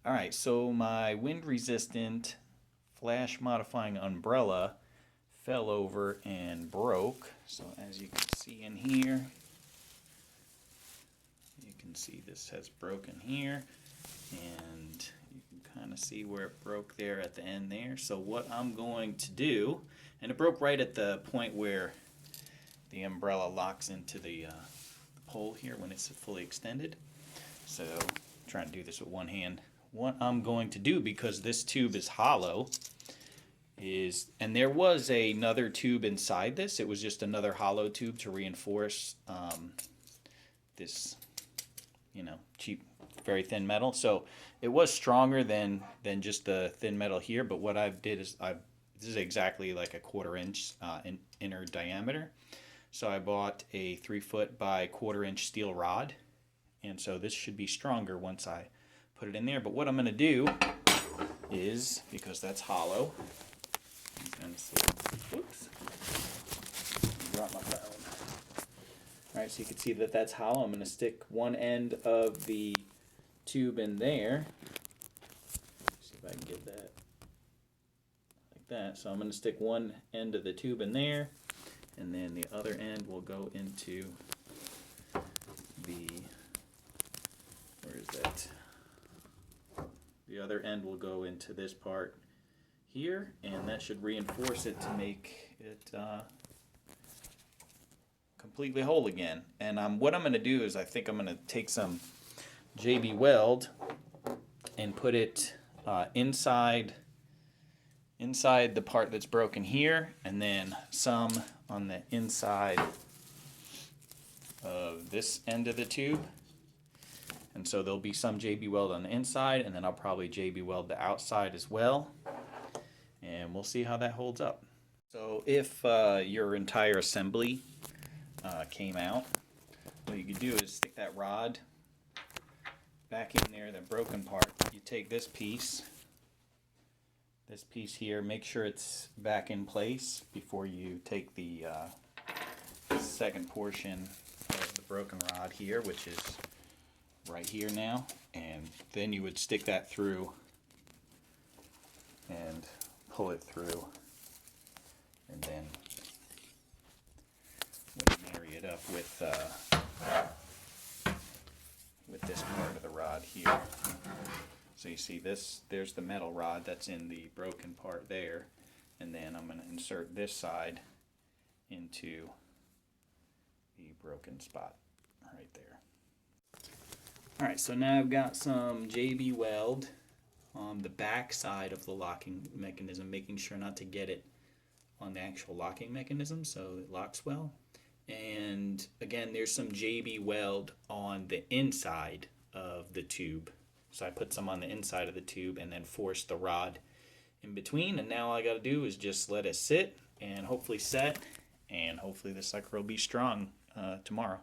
All right, so my wind resistant flash modifying umbrella fell over and broke. So as you can see in here, you can see this has broken here, and you can kind of see where it broke there at the end there. So what I'm going to do, and it broke right at the point where the umbrella locks into the pole here when it's fully extended. So I'm trying to do this with one hand. What I'm going to do, because this tube is hollow, is, and there was another tube inside this, it was just another hollow tube to reinforce this, cheap, very thin metal. So it was stronger than just the thin metal here, but what I did is this is exactly like a 1/4 inch in inner diameter. So I bought a 3-foot by 1/4 inch steel rod, and so this should be stronger once I put it in there. But what I'm going to do is, because that's hollow, I'm going to see, whoops, drop my phone. All right, so you can see that that's hollow. I'm going to stick one end of the tube in there. See if I can get that like that. So I'm going to stick one end of the tube in there, and then the other end will go into the, where is that? The other end will go into this part here, and that should reinforce it to make it completely whole again. And what I'm going to do is, I think I'm going to take some JB Weld and put it inside the part that's broken here, and then some on the inside of this end of the tube. And so there'll be some JB Weld on the inside, and then I'll probably JB Weld the outside as well. And we'll see how that holds up. So if your entire assembly came out, what you could do is stick that rod back in there, the broken part. You take this piece here, make sure it's back in place before you take the second portion of the broken rod here, which is right here now, and then you would stick that through and pull it through, and then when you marry it up with this part of the rod here. So you see this, there's the metal rod that's in the broken part there, and then I'm going to insert this side into the broken spot right there. Alright, so now I've got some JB Weld on the back side of the locking mechanism, making sure not to get it on the actual locking mechanism so it locks well. And again, there's some JB Weld on the inside of the tube. So I put some on the inside of the tube and then forced the rod in between. And now all I got to do is just let it sit and hopefully set, and hopefully the sucker will be strong tomorrow.